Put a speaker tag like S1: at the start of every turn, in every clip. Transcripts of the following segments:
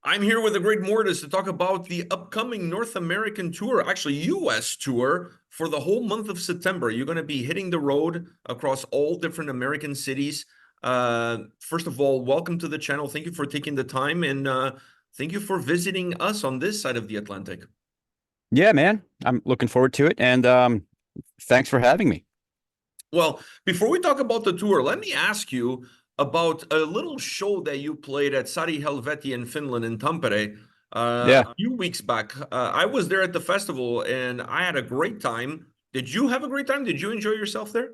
S1: I'm here with the great Mortiis to talk about the upcoming North American tour, actually US tour for the whole month of September. You're going to be hitting the road across all different American cities. First of all, welcome to the channel. Thank you for taking the time and thank you for visiting us on this side of the Atlantic.
S2: Yeah, man. I'm looking forward to it. And thanks for having me.
S1: Well, before we talk about the tour, let me ask you about a little show that you played at SHelvetti in Finland in Tampere
S2: Yeah.
S1: a few weeks back. I was there at the festival and I had a great time. Did you have a great time? Did you enjoy yourself there?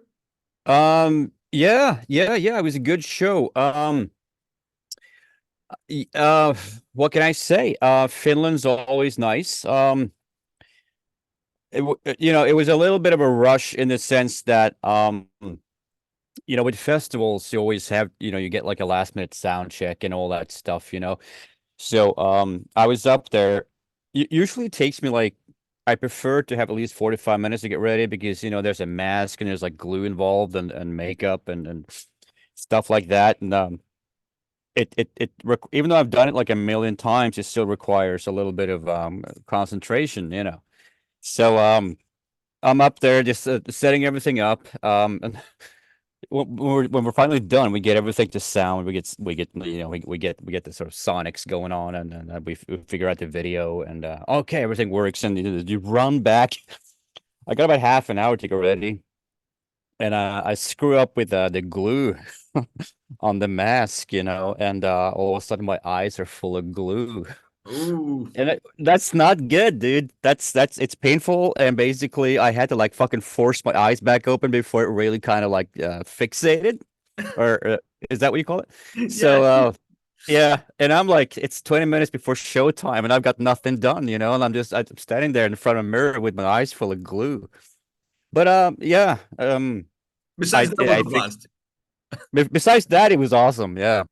S2: Yeah. It was a good show. Y- uh, what can I say? Finland's always nice. It was a little bit of a rush in the sense that with festivals you always have, you get like a last minute sound check and all that stuff. So I was up there. Usually it takes me like I prefer to have at least 45 minutes to get ready because there's a mask and there's like glue involved and makeup and stuff like that. And even though I've done it like a million times, it still requires a little bit of concentration. So I'm up there just setting everything up. And when we're finally done, we get everything to sound. We get the sort of sonics going on, and we figure out the video, and okay, everything works, and you run back. I got about half an hour to get ready, and I screw up with the glue on the mask, and all of a sudden my eyes are full of glue.
S1: Ooh.
S2: And that's not good, dude. That's it's painful, and basically I had to like fucking force my eyes back open before it really kind of like fixated, or is that what you call it?
S1: Yeah.
S2: So yeah, and I'm like, it's 20 minutes before showtime, and I've got nothing done, and I'm standing there in front of a mirror with my eyes full of glue. But yeah,
S1: Besides that was
S2: I
S1: a
S2: think
S1: blast.
S2: besides that, it was awesome. Yeah,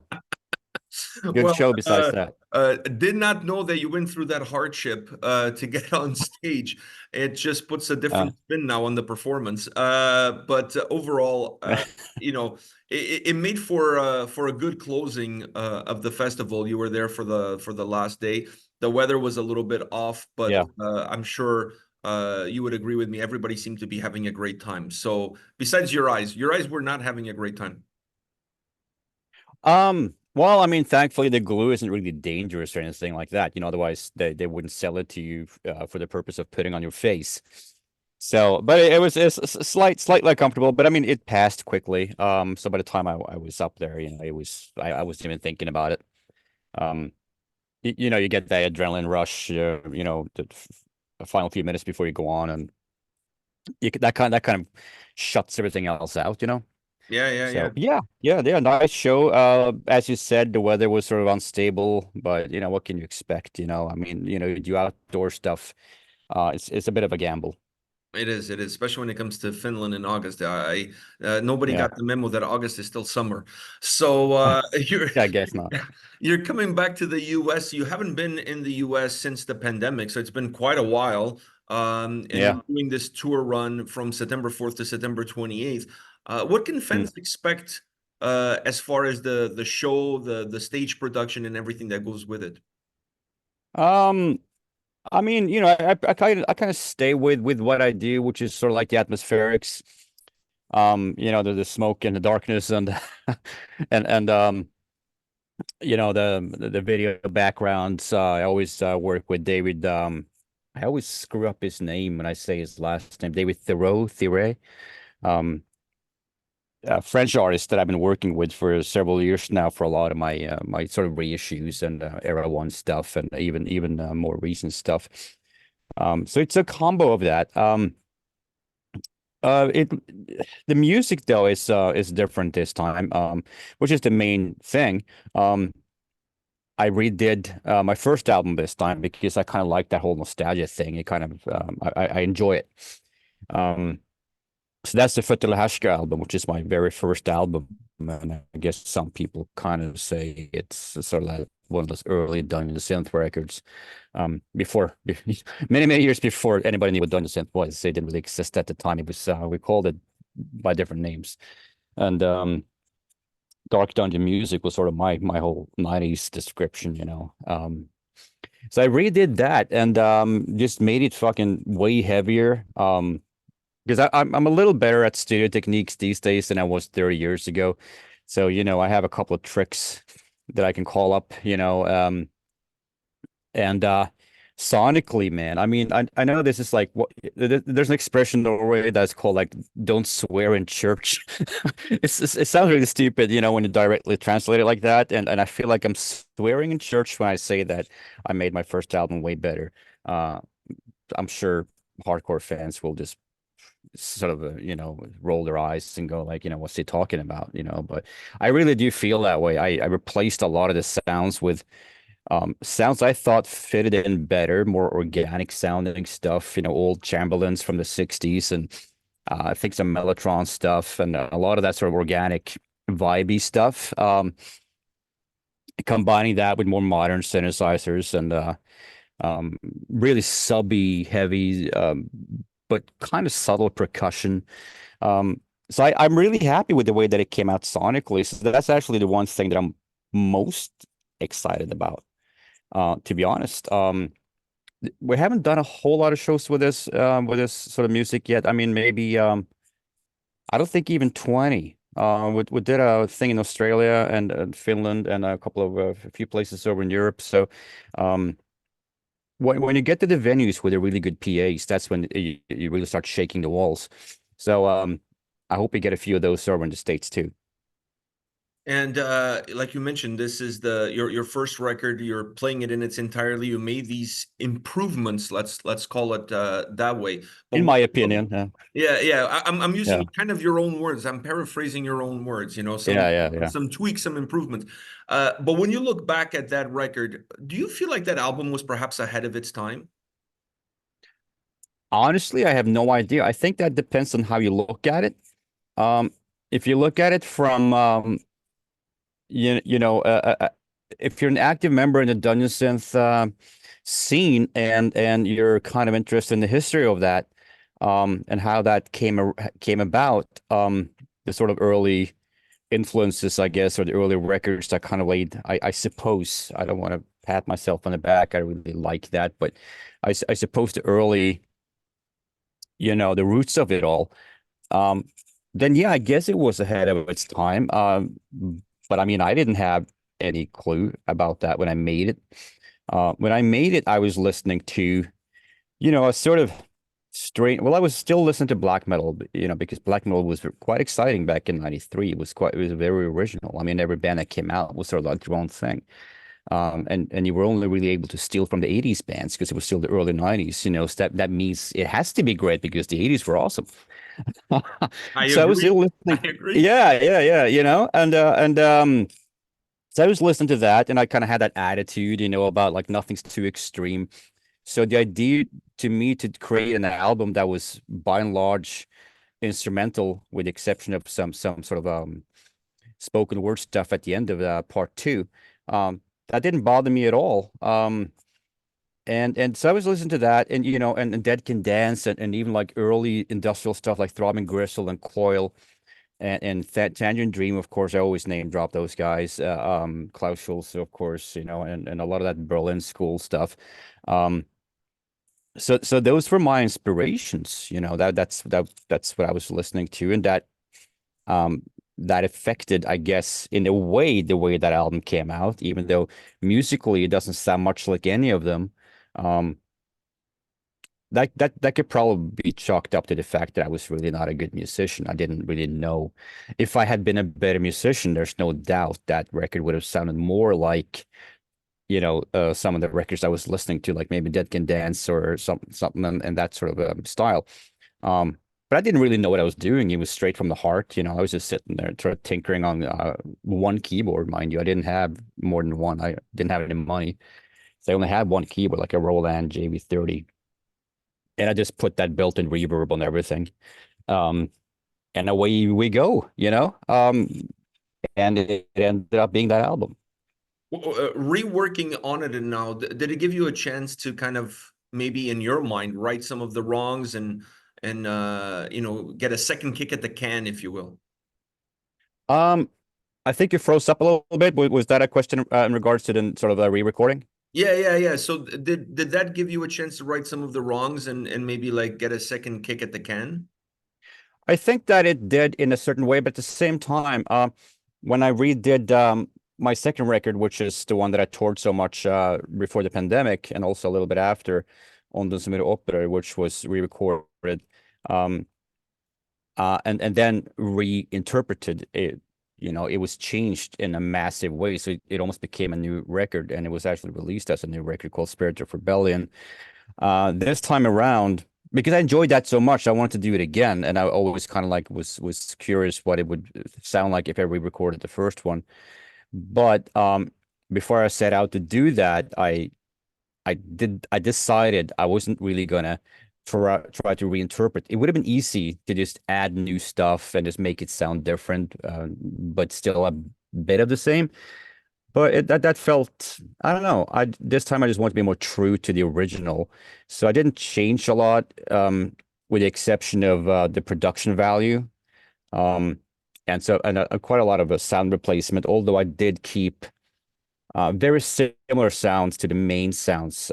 S2: good
S1: Well,
S2: show. Besides that,
S1: did not know that you went through that hardship to get on stage. It just puts a
S2: uh,
S1: different spin now on the performance. But overall, it made for a good closing of the festival. You were there for the last day. The weather was a little bit off, but
S2: yeah.
S1: I'm sure you would agree with me. Everybody seemed to be having a great time. So besides your eyes were not having a great time.
S2: Well, I mean, thankfully the glue isn't really dangerous or anything like that. Otherwise they wouldn't sell it to you for the purpose of putting on your face. So, but it was it's slightly uncomfortable, but I mean, it passed quickly. So by the time I was up there, I wasn't even thinking about it. Um, you get that adrenaline rush, the final few minutes before you go on, and that kind of shuts everything else out.
S1: Yeah, yeah, yeah.
S2: So yeah, nice show. As you said, the weather was sort of unstable, but what can you expect? I mean, you do outdoor stuff. It's a bit of a gamble.
S1: It is. It is, especially when it comes to Finland in August. Nobody
S2: Yeah,
S1: got the memo that August is still summer. So
S2: I guess not.
S1: you're coming back to the U.S. You haven't been in the U.S. since the pandemic, so it's been quite a while. And
S2: Yeah.
S1: you're doing this tour run from September 4th to September 28th. What can
S2: Mm.
S1: fans expect as far as the show, the stage production, and everything that goes with it?
S2: Um, I mean, I kind of stay with what I do, which is sort of like the atmospherics. The smoke and the darkness and and the video backgrounds. I always work with David. I always screw up his name when I say his last name. David Thierry. Um, a French artist that I've been working with for several years now for a lot of my sort of reissues and Era One stuff and even more recent stuff. So it's a combo of that. It the music though is different this time, which is the main thing. I redid my first album this time because I kind of like that whole nostalgia thing. It kind of I enjoy it. Um, so that's the Fötterlahashka album, which is my very first album, and I guess some people kind of say it's sort of like one of those early Dungeon Synth records. Before many years before anybody knew what Dungeon Synth was, it didn't really exist at the time. It was we called it by different names, and Dark Dungeon music was sort of my whole '90s description. So I redid that and just made it fucking way heavier. Because I'm a little better at studio techniques these days than I was 30 years ago. So, I have a couple of tricks that I can call up, and sonically, man, I mean, I know this is like what there's an expression in Norway that's called like "don't swear in church." It sounds really stupid, when you directly translate it like that, and I feel like I'm swearing in church when I say that I made my first album way better. Uh, I'm sure hardcore fans will just sort of roll their eyes and go like, what's he talking about, but I really do feel that way. I replaced a lot of the sounds with sounds I thought fitted in better, more organic sounding stuff, old Chamberlains from the 60s, and I think some Mellotron stuff, and a lot of that sort of organic vibey stuff, combining that with more modern synthesizers and um, really subby heavy, but kind of subtle percussion. So I'm really happy with the way that it came out sonically. So that's actually the one thing that I'm most excited about, to be honest. We haven't done a whole lot of shows with this sort of music yet. I mean, maybe I don't think even 20. We did a thing in Australia and Finland and a couple of a few places over in Europe. So um, when you get to the venues with the really good PAs, that's when you really start shaking the walls. So I hope we get a few of those over in the States too.
S1: And like you mentioned, this is your first record. You're playing it in its entirely. You made these improvements. Let's call it that way. But
S2: In
S1: when
S2: my
S1: you look,
S2: opinion,
S1: yeah. I'm
S2: yeah,
S1: using kind of your own words. I'm paraphrasing your own words.
S2: yeah, yeah, yeah.
S1: Some tweaks, some improvements. But when you look back at that record, do you feel like that album was perhaps ahead of its time?
S2: Honestly, I have no idea. I think that depends on how you look at it. Um, if you look at it from if you're an active member in the Dungeon Synth scene and you're kind of interested in the history of that, and how that came about, the sort of early influences, I guess, or the early records that kind of laid, I suppose, I don't want to pat myself on the back. I really like that, but I suppose the early, the roots of it all, um, then yeah, I guess it was ahead of its time. But I mean, I didn't have any clue about that when I made it. When I made it, I was listening to, a sort of strange. Well, I was still listening to black metal, because black metal was quite exciting back in '93. It was very original. I mean, every band that came out was sort of like their own thing. And you were only really able to steal from the '80s bands because it was still the early '90s. So that means it has to be great because the '80s were awesome.
S1: I
S2: So I was still
S1: agree. I
S2: listening.
S1: agree.
S2: Yeah, yeah, yeah, and so I was listening to that and I kind of had that attitude, about like nothing's too extreme. So the idea to me to create an album that was by and large instrumental, with the exception of some sort of spoken word stuff at the end of part two, that didn't bother me at all. And so I was listening to that, and Dead Can Dance, and even like early industrial stuff like Throbbing Gristle and Coil, and Tangerine Dream, of course. I always name drop those guys. Klaus Schulze, of course, and a lot of that Berlin school stuff. Um, so those were my inspirations. That's what I was listening to, and um that affected, I guess, in a way, the way that album came out, even though musically it doesn't sound much like any of them. Um, that could probably be chalked up to the fact that I was really not a good musician. I didn't really know. If I had been a better musician, there's no doubt that record would have sounded more like, some of the records I was listening to, like maybe Dead Can Dance or something in that sort of style. But I didn't really know what I was doing. It was straight from the heart. I was just sitting there sort of tinkering on one keyboard, mind you. I didn't have more than one. I didn't have any money. So I only had one keyboard, like a Roland JV30. And I just put that built-in reverb on everything. Um, and away we go, and it ended up being that album.
S1: Reworking on it and now, did it give you a chance to kind of maybe in your mind right some of the wrongs and get a second kick at the can, if you will?
S2: I think you froze up a little bit. Was that a question in regards to the sort of re-recording?
S1: Yeah. So did that give you a chance to right some of the wrongs and maybe like get a second kick at the can?
S2: I think that it did in a certain way, but at the same time, when I redid my second record, which is the one that I toured so much before the pandemic and also a little bit after, on the Sombre Opera, which was re-recorded, um, and then reinterpreted it. It was changed in a massive way, so it almost became a new record, and it was actually released as a new record called Spirit of Rebellion. This time around, because I enjoyed that so much, I wanted to do it again, and I always kind of like was curious what it would sound like if I re-recorded the first one. But before I set out to do that, I decided I wasn't really gonna try to reinterpret. It would have been easy to just add new stuff and just make it sound different, but still a bit of the same. But that felt, I don't know. This time I just want to be more true to the original, so I didn't change a lot, with the exception of the production value, um, and quite a lot of a sound replacement. Although I did keep very similar sounds to the main sounds.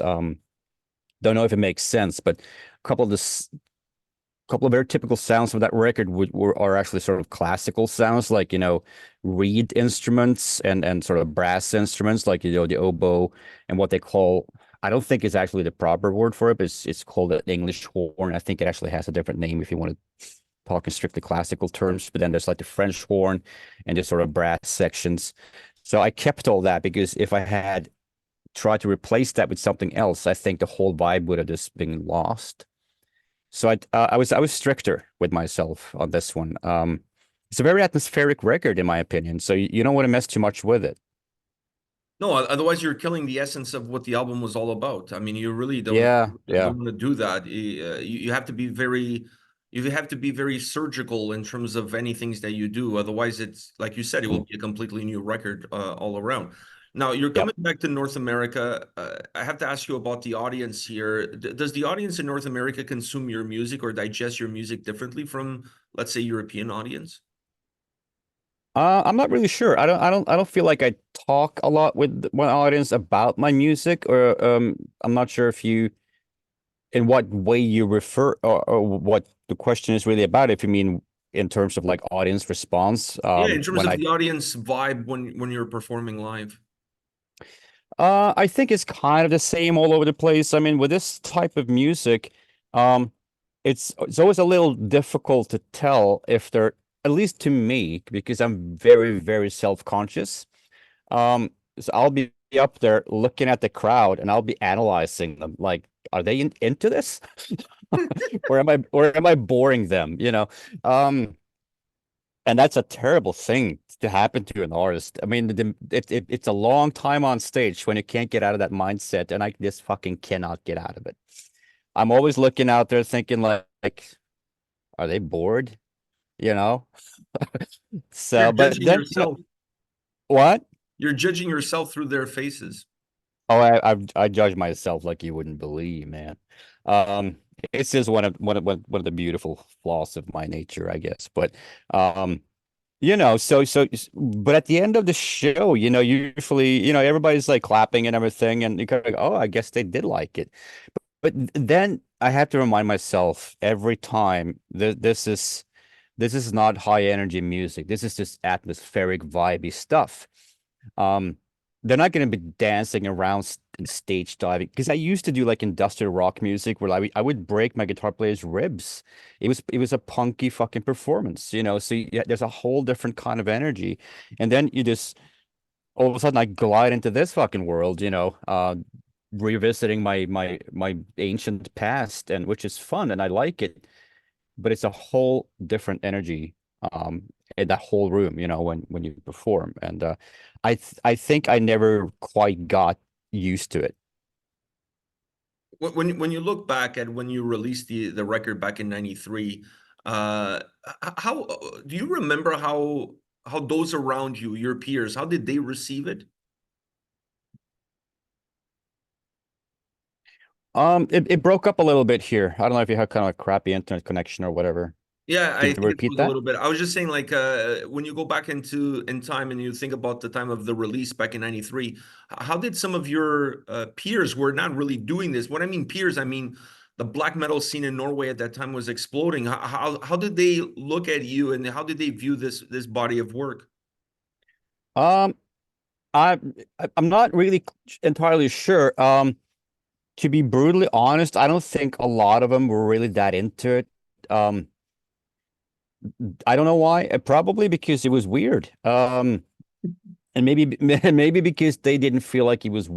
S2: Don't know if it makes sense, but a couple of very typical sounds from that record are actually sort of classical sounds, like reed instruments and sort of brass instruments, like the oboe and what they call, I don't think it's actually the proper word for it, but it's called an English horn. I think it actually has a different name if you want to talk in strictly classical terms. But then there's like the French horn and just sort of brass sections. So I kept all that because if I had tried to replace that with something else, I think the whole vibe would have just been lost. So I was stricter with myself on this one. It's a very atmospheric record in my opinion, so you don't want to mess too much with it.
S1: No, otherwise you're killing the essence of what the album was all about. I mean, you really
S2: Yeah, yeah.
S1: don't want to do that. You have to be very surgical in terms of any things that you do. Otherwise, it's like you said, it will
S2: Mm.
S1: be a completely new record all around. Now you're
S2: Yep.
S1: coming back to North America. I have to ask you about the audience here. Does the audience in North America consume your music or digest your music differently from, let's say, European audience?
S2: I'm not really sure. I don't feel like I talk a lot with my audience about my music, or I'm not sure if you in what way you refer, or what the question is really about. If you mean in terms of like audience response,
S1: Yeah, in terms
S2: when
S1: of
S2: I
S1: the audience vibe when you're performing live.
S2: I think it's kind of the same all over the place. I mean, with this type of music, um, it's always a little difficult to tell if they're, at least to me, because I'm very, very self-conscious. So I'll be up there looking at the crowd and I'll be analyzing them, like, are they into this? Or am I boring them, and that's a terrible thing to happen to an artist. I mean, it's a long time on stage when you can't get out of that mindset, and I just fucking cannot get out of it. I'm always looking out there thinking like, are they bored? You know?
S1: You're
S2: So, but
S1: judging
S2: then,
S1: yourself.
S2: what?
S1: You're judging yourself through their faces.
S2: Oh, I judge myself like you wouldn't believe, man. Um, it's just one of the beautiful flaws of my nature, I guess. But um, but at the end of the show, usually, everybody's like clapping and everything, and you kind of go, oh, I guess they did like it. But then I have to remind myself every time that this is not high energy music. This is just atmospheric, vibey stuff. Um, they're not going to be dancing around and stage diving, because I used to do like industrial rock music where I would break my guitar player's ribs. It was a punky fucking performance, So there's a whole different kind of energy, and then you just all of a sudden I glide into this fucking world, revisiting my ancient past, and which is fun and I like it, but it's a whole different energy, um in that whole room, when you perform, and I think I never quite got used to it.
S1: When you look back at when you released the record back in '93, how do you remember how those around you, your peers, how did they receive it?
S2: It broke up a little bit here. I don't know if you had kind of a crappy internet connection or whatever.
S1: Yeah,
S2: Can
S1: I
S2: you
S1: think it
S2: repeat
S1: was a
S2: that?
S1: little bit. I was just saying, like, when you go back in time and you think about the time of the release back in '93, how did some of your peers who were not really doing this? When I mean peers, I mean the black metal scene in Norway at that time was exploding. How did they look at you, and how did they view this body of work?
S2: Um, I I'm not really entirely sure. To be brutally honest, I don't think a lot of them were really that into it. Um, I don't know why. Probably because it was weird. And maybe maybe because they didn't feel like it was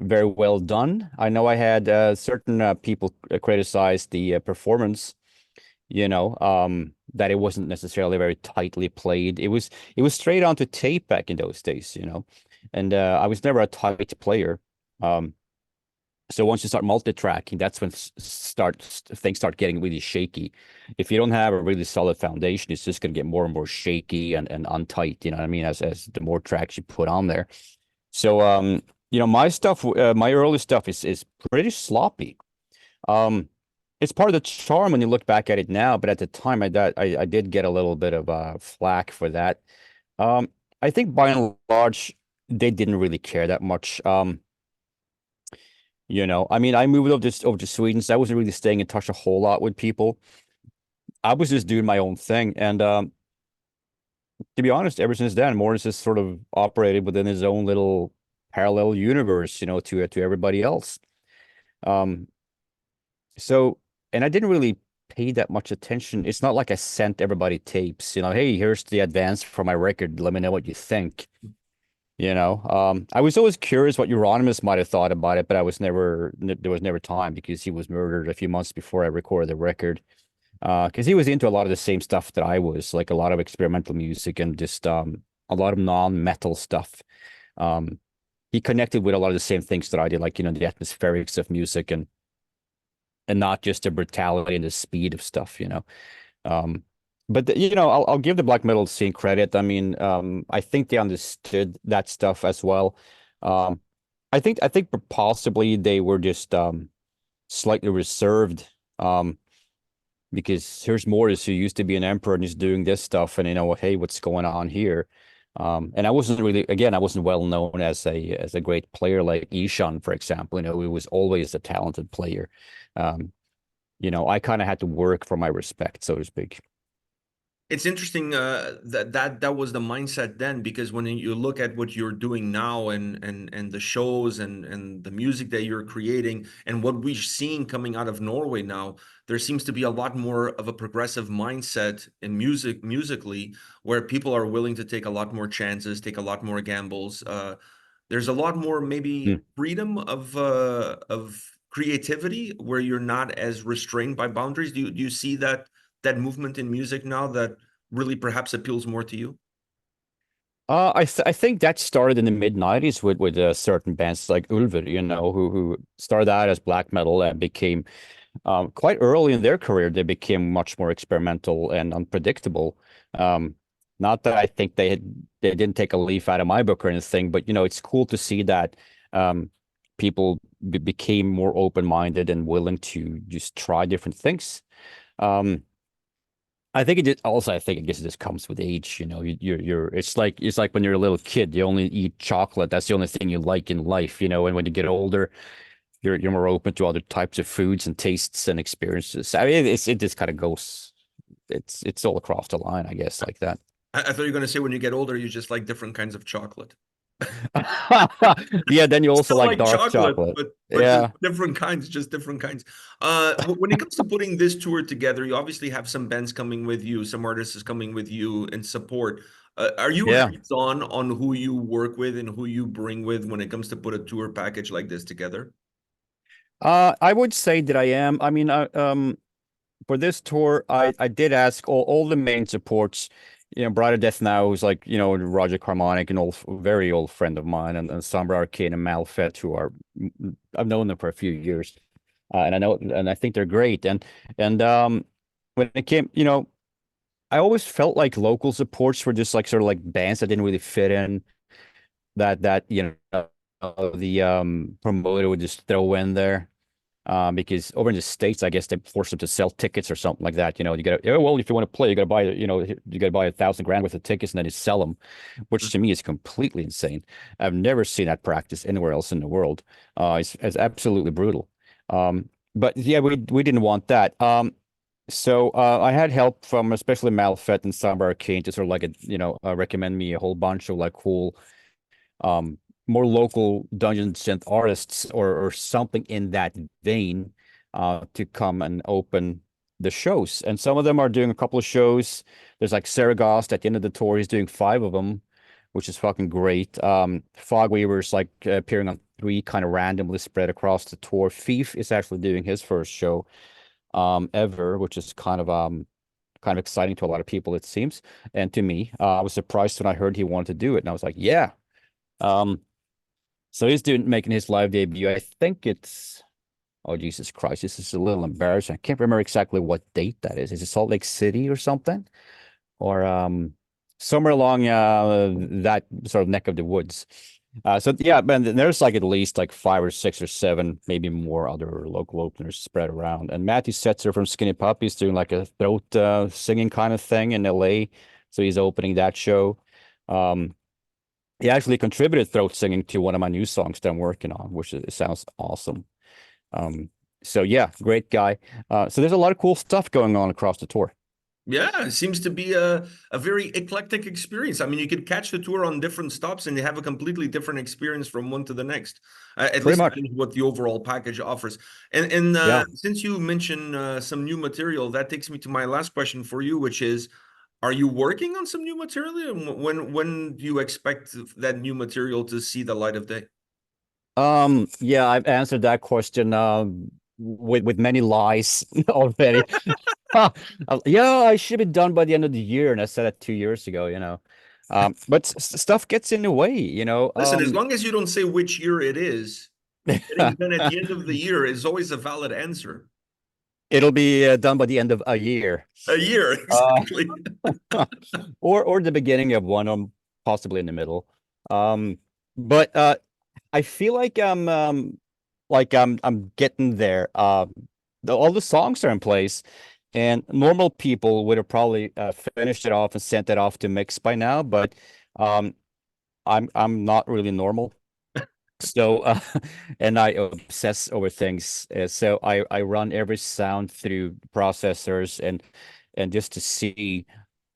S2: very well done. I know I had certain people criticize the performance, that it wasn't necessarily very tightly played. It was straight onto tape back in those days, and I was never a tight player. Um, so once you start multi-tracking, that's when things start getting really shaky. If you don't have a really solid foundation, it's just going to get more and more shaky and untight. You know what I mean? As the more tracks you put on there. So my stuff, my early stuff is pretty sloppy. Um, it's part of the charm when you look back at it now, but at the time I did get a little bit of flack for that. Um, I think by and large they didn't really care that much. I mean, I moved over to Sweden, so I wasn't really staying in touch a whole lot with people. I was just doing my own thing, and to be honest, ever since then, Mortiis has sort of operated within his own little parallel universe, to everybody else. Um, so, and I didn't really pay that much attention. It's not like I sent everybody tapes, hey, here's the advance for my record. Let me know what you think. I was always curious what Euronymous might have thought about it, but there was never time because he was murdered a few months before I recorded the record. Because he was into a lot of the same stuff that I was, like a lot of experimental music and just a lot of non-metal stuff. Um, he connected with a lot of the same things that I did, like the atmospherics of music and not just the brutality and the speed of stuff. Um, but I'll give the black metal scene credit. I mean, I think they understood that stuff as well. Um, I think possibly they were just slightly reserved. Because here's Mortiis who used to be an emperor and is doing this stuff, and hey, what's going on here? And I wasn't well known as a great player like Ishan, for example. He was always a talented player. Um, I kind of had to work for my respect, so to speak.
S1: It's interesting that was the mindset then, because when you look at what you're doing now and the shows and the music that you're creating and what we're seeing coming out of Norway now, there seems to be a lot more of a progressive mindset in musically, where people are willing to take a lot more chances, take a lot more gambles. There's a lot more maybe
S2: Hmm.
S1: freedom of creativity where you're not as restrained by boundaries. Do you see that movement in music now that really perhaps appeals more to you?
S2: I think that started in the mid '90s with certain bands like Ulver, who started out as black metal and became quite early in their career. They became much more experimental and unpredictable. Um, Not that I think they didn't take a leaf out of my book or anything, but it's cool to see that um, people became more open-minded and willing to just try different things. Um, I think it just comes with age. It's like when you're a little kid, you only eat chocolate. That's the only thing you like in life. And when you get older, you're more open to other types of foods and tastes and experiences. I mean, it just kind of goes. It's all across the line, I guess, like that.
S1: I thought you were going to say when you get older, you just like different kinds of chocolate.
S2: Yeah, then you also
S1: Still
S2: like
S1: like
S2: dark
S1: chocolate,
S2: chocolate.
S1: but just
S2: Yeah,
S1: different kinds, just different kinds. When it comes to putting this tour together, you obviously have some bands coming with you, some artists is coming with you in support. Are you
S2: yeah.
S1: hands-on on who you work with and who you bring with when it comes to put a tour package like this together?
S2: I would say that I am. I mean, for this tour, I did ask all the main supports. Bride of Death Now, who's like, Roger Carmonic, an very old friend of mine, and Sombre, Arcane, and Malfet, who are I've known them for a few years, and I think they're great. And when it came, I always felt like local supports were just like sort of like bands that didn't really fit in that the promoter would just throw in there. Because over in the States, I guess they force them to sell tickets or something like that. You know, you got to, oh, well, if you want to play, you got to buy, you know, you got to buy 1,000 grand worth of tickets and then you sell them, which to me is completely insane. I've never seen that practice anywhere else in the world. It's absolutely brutal. But yeah, we didn't want that. So I had help from especially Malfet and Sombre Arcane to sort of like, recommend me a whole bunch of like cool, um, more local dungeon synth artists or something in that vein, to come and open the shows. And some of them are doing a couple of shows. There's like Saragost at the end of the tour. He's doing 5 of them, which is fucking great. Fogweaver's like appearing on 3 kind of randomly spread across the tour. Thief is actually doing his first show ever, which is kind of exciting to a lot of people, it seems. And to me, I was surprised when I heard he wanted to do it, and I was like, yeah. Um, so he's making his live debut. I think it's, oh Jesus Christ, this is a little embarrassing. I can't remember exactly what date that is. Is it Salt Lake City or something? Or somewhere along that sort of neck of the woods. So yeah, but there's like at least like 5 or 6 or 7, maybe more other local openers spread around. And Matthew Setzer from Skinny Puppy's doing like a throat singing kind of thing in LA. So he's opening that show. He actually contributed throat singing to one of my new songs that I'm working on, which it sounds awesome. So yeah, great guy. So there's a lot of cool stuff going on across the tour.
S1: Yeah, it seems to be a very eclectic experience. I mean, you could catch the tour on different stops and you have a completely different experience from one to the next. At
S2: Pretty
S1: least
S2: much.
S1: that is what the overall package offers. And
S2: Yeah.
S1: since you mentioned some new material, that takes me to my last question for you, which is, are you working on some new material? And when do you expect that new material to see the light of day?
S2: Yeah, I've answered that question with many lies already. Yeah, I should be done by the end of the year, and I said that 2 years ago, you know. But stuff gets in the way, you know.
S1: Listen, as long as you don't say which year it is, getting done at the end of the year is always a valid answer.
S2: It'll be done by the end of a year.
S1: A year,
S2: Uh,
S1: exactly.
S2: or the beginning of one, or possibly in the middle. Um, but I feel like I'm getting there. All the songs are in place, and normal people would have probably finished it off and sent it off to mix by now. But um, I'm not really normal, so and I obsess over things. So I run every sound through processors and just to see,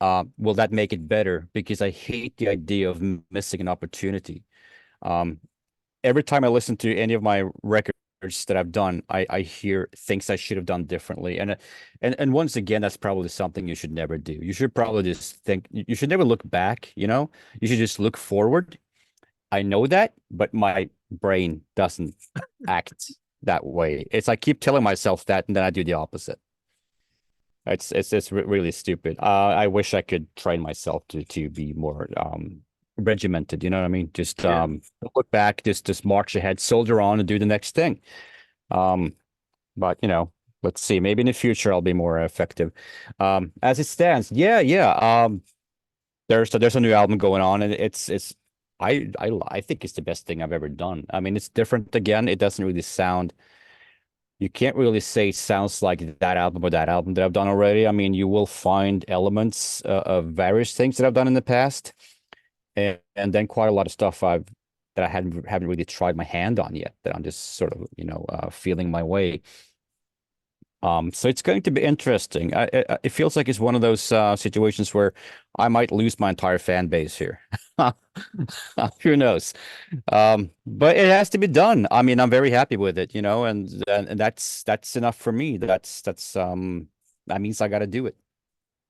S2: will that make it better? Because I hate the idea of missing an opportunity. Um, every time I listen to any of my records that I've done, I hear things I should have done differently. And once again, that's probably something you should never do. You should probably just think, you should never look back, you know? You should just look forward. I know that, but my brain doesn't act that way. It's I keep telling myself that, and then I do the opposite. It's really stupid. I wish I could train myself to be more regimented. You know what I mean? Just
S1: Yeah.
S2: don't look back, just march ahead, soldier on, and do the next thing. Um, but you know, let's see. Maybe in the future I'll be more effective. As it stands, yeah. There's a new album going on, and it's I think it's the best thing I've ever done. I mean, it's different again. It doesn't really sound. You can't really say it sounds like that album or that album that I've done already. I mean, you will find elements of various things that I've done in the past, and then quite a lot of stuff that I haven't really tried my hand on yet. That I'm just sort of feeling my way. So it's going to be interesting. It feels like it's one of those situations where I might lose my entire fan base here. Who knows? But it has to be done. I mean, I'm very happy with it, you know, and that's enough for me. That means I got to do it.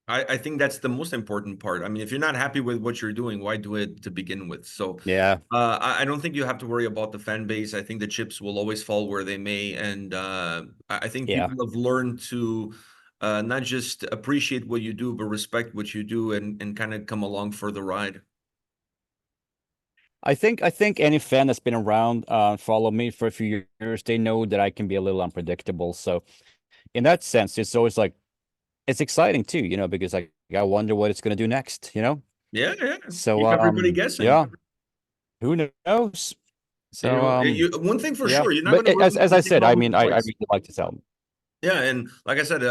S1: I think that's the most important part. I mean, if you're not happy with what you're doing, why do it to begin with? So
S2: Yeah,
S1: I don't think you have to worry about the fan base. I think the chips will always fall where they may. And I think
S2: yeah.
S1: people have learned to not just appreciate what you do, but respect what you do and kind of come along for the ride.
S2: I think any fan that's been around, follow me for a few years, they know that I can be a little unpredictable. So in that sense, it's always like it's exciting too, you know, because I wonder what it's going to do next, you know?
S1: Yeah, yeah.
S2: So
S1: Keep everybody guessing.
S2: yeah, who knows?
S1: And
S2: So
S1: one thing for
S2: yeah,
S1: sure, you're not
S2: but
S1: going to release
S2: as
S1: the
S2: I
S1: same
S2: said, I
S1: album
S2: mean, I
S1: twice.
S2: really like this album.
S1: Yeah, and like I said,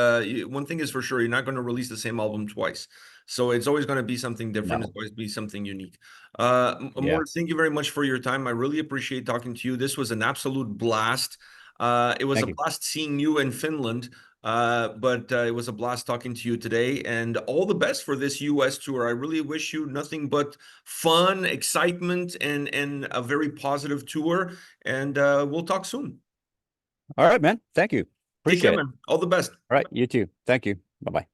S1: one thing is for sure, you're not going to release the same album twice. So it's always going to be something different. It's
S2: No,
S1: always be something unique.
S2: yeah,
S1: Mortiis, thank you very much for your time. I really appreciate talking to you. This was an absolute blast. It was a
S2: thank you.
S1: blast seeing you in Finland, but it was a blast talking to you today. And all the best for this US tour. I really wish you nothing but fun, excitement, and a very positive tour. And we'll talk soon.
S2: All right, man. Thank you.
S1: Take care,
S2: Appreciate it.
S1: man. All the best.
S2: All right, you too. Thank you. Bye bye.